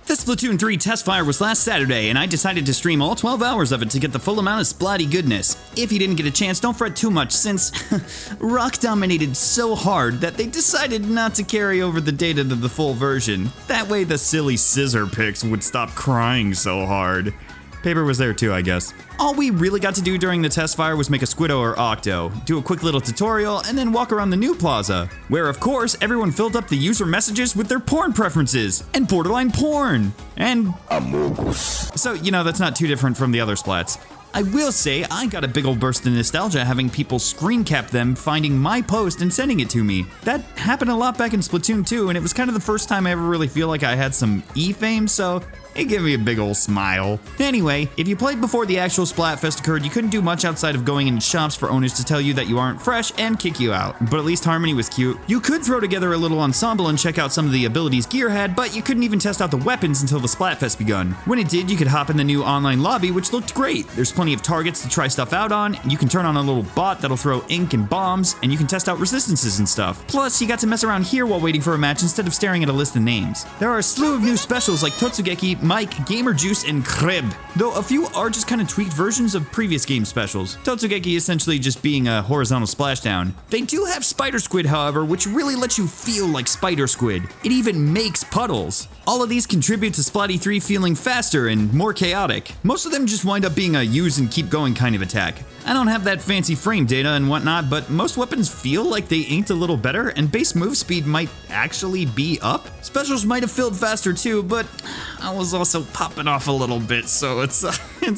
The Splatoon 3 Testfire was last Saturday, and I decided to stream all 12 hours of it to get the full amount of splatty goodness. If you didn't get a chance, don't fret too much, since Rock dominated so hard that they decided not to carry over the data to the full version. That way the silly scissor picks would stop crying so hard. Paper was there too, I guess. All we really got to do during the Testfire was make a Squiddo or Octo, do a quick little tutorial, and then walk around the new plaza, where of course everyone filled up the user messages with their porn preferences, and borderline porn, and Amogus. So, you know, that's not too different from the other splats. I will say, I got a big ol' burst of nostalgia having people screen cap them finding my post and sending it to me. That happened a lot back in Splatoon 2, and it was kind of the first time I ever really feel like I had some E-fame, so it gave me a big ol' smile. Anyway, if you played before the actual Splatfest occurred, you couldn't do much outside of going into shops for owners to tell you that you aren't fresh and kick you out. But at least Harmony was cute. You could throw together a little ensemble and check out some of the abilities gear had, but you couldn't even test out the weapons until the Splatfest begun. When it did, you could hop in the new online lobby, which looked great. There's plenty of targets to try stuff out on, you can turn on a little bot that'll throw ink and bombs, and you can test out resistances and stuff. Plus, you got to mess around here while waiting for a match instead of staring at a list of names. There are a slew of new specials like Totsugeki, Mike, Gamer Juice, and Crib, though a few are just kind of tweaked versions of previous game specials. Totsugeki essentially just being a horizontal splashdown. They do have Spider Squid, however, which really lets you feel like Spider Squid. It even makes puddles. All of these contribute to Splatty 3 feeling faster and more chaotic. Most of them just wind up being a use and keep going kind of attack. I don't have that fancy frame data and whatnot, but most weapons feel like they inked a little better, and base move speed might actually be up. Specials might have filled faster too, but I was also popping off a little bit, so it's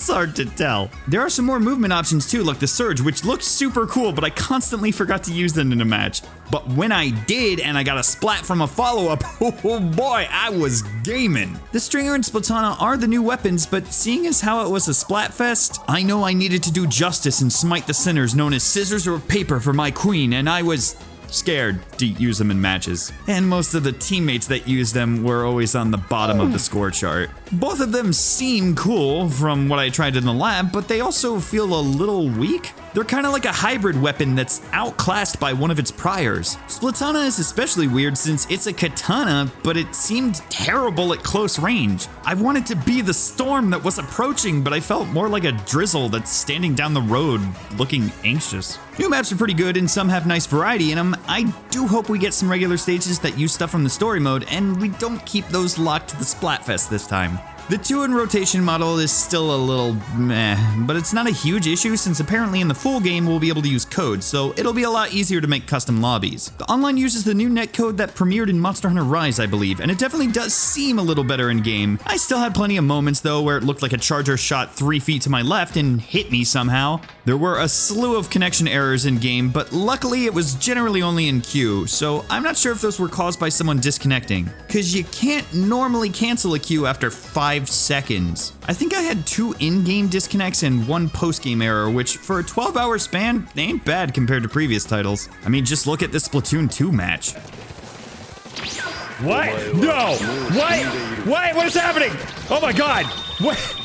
hard to tell. There are some more movement options too, like the Surge, which looked super cool, but I constantly forgot to use them in a match. But when I did, and I got a splat from a follow-up, oh boy, I was gaming. The Stringer and Splatana are the new weapons, but seeing as how it was a Splatfest, I know I needed to do justice and smite the sinners known as scissors or paper for my queen, and I was scared to use them in matches. And most of the teammates that used them were always on the bottom of the score chart. Both of them seem cool from what I tried in the lab, but they also feel a little weak. They're kind of like a hybrid weapon that's outclassed by one of its priors. Splatana is especially weird since it's a katana, but it seemed terrible at close range. I wanted to be the storm that was approaching, but I felt more like a drizzle that's standing down the road looking anxious. New maps are pretty good and some have nice variety in them. I do hope we get some regular stages that use stuff from the story mode and we don't keep those locked to the Splatfest this time. The 2 in rotation model is still a little meh, but it's not a huge issue since apparently in the full game we'll be able to use codes, so it'll be a lot easier to make custom lobbies. The online uses the new netcode that premiered in Monster Hunter Rise, I believe, and it definitely does seem a little better in game. I still had plenty of moments though where it looked like a charger shot 3 feet to my left and hit me somehow. There were a slew of connection errors in game, but luckily it was generally only in queue, so I'm not sure if those were caused by someone disconnecting, cause you can't normally cancel a queue after 5 seconds. I think I had 2 in-game disconnects and 1 post-game error, which for a 12-hour span ain't bad compared to previous titles. I mean, just look at this Splatoon 2 match. What? No! What? What is happening? Oh my god! What?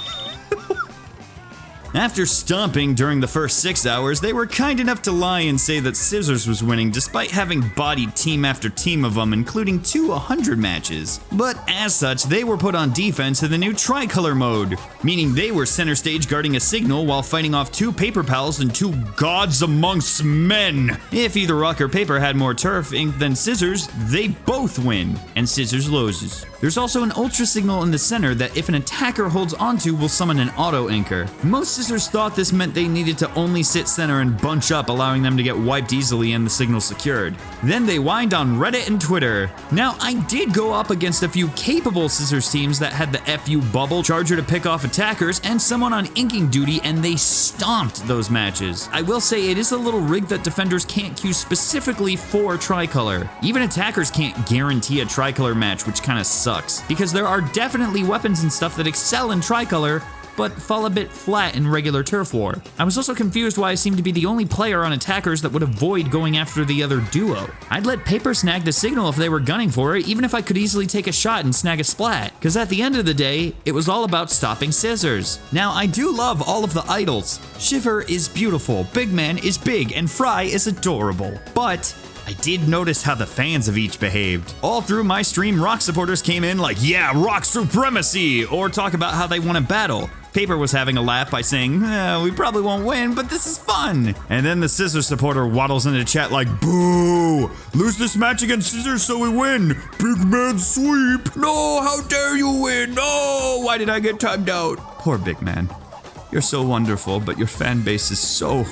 After stomping during the first 6 hours, they were kind enough to lie and say that Scissors was winning despite having bodied team after team of them, including 2 100 matches. But as such, they were put on defense in the new tricolor mode, meaning they were center stage guarding a signal while fighting off 2 paper pals and 2 gods amongst men. If either Rock or Paper had more turf ink than Scissors, they both win, and Scissors loses. There's also an ultra signal in the center that if an attacker holds onto will summon an auto anchor. Most Scissors thought this meant they needed to only sit center and bunch up, allowing them to get wiped easily and the signal secured. Then they whined on Reddit and Twitter. Now, I did go up against a few capable Scissors teams that had the FU bubble, charger to pick off attackers, and someone on inking duty, and they stomped those matches. I will say it is a little rigged that defenders can't queue specifically for tricolor. Even attackers can't guarantee a tricolor match, which kind of sucks, because there are definitely weapons and stuff that excel in tricolor, but fall a bit flat in regular turf war. I was also confused why I seemed to be the only player on attackers that would avoid going after the other duo. I'd let Paper snag the signal if they were gunning for it, even if I could easily take a shot and snag a splat, cause at the end of the day, it was all about stopping Scissors. Now, I do love all of the idols. Shiver is beautiful, Big Man is big, and Fry is adorable. But I did notice how the fans of each behaved. All through my stream, Rock supporters came in like, yeah, Rock supremacy, or talk about how they want to battle. Paper was having a laugh by saying, we probably won't win, but this is fun. And then the Scissors supporter waddles into chat like, boo! Lose this match against Scissors so we win! Big man sweep! No, how dare you win! No! Why did I get timed out? Poor Big Man. You're so wonderful, but your fan base is so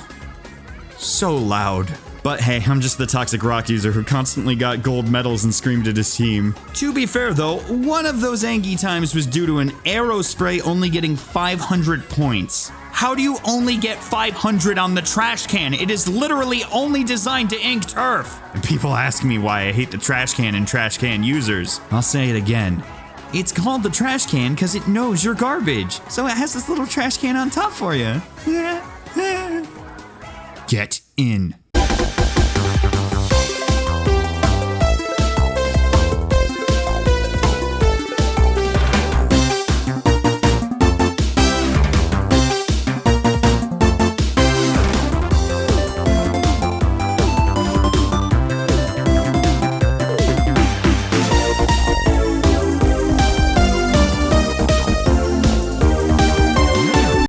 loud. But hey, I'm just the toxic Rock user who constantly got gold medals and screamed at his team. To be fair though, one of those Angie times was due to an arrow spray only getting 500 points. How do you only get 500 on the trash can? It is literally only designed to ink turf. And people ask me why I hate the trash can and trash can users. I'll say it again. It's called the trash can because it knows you're garbage. So it has this little trash can on top for you. Get in.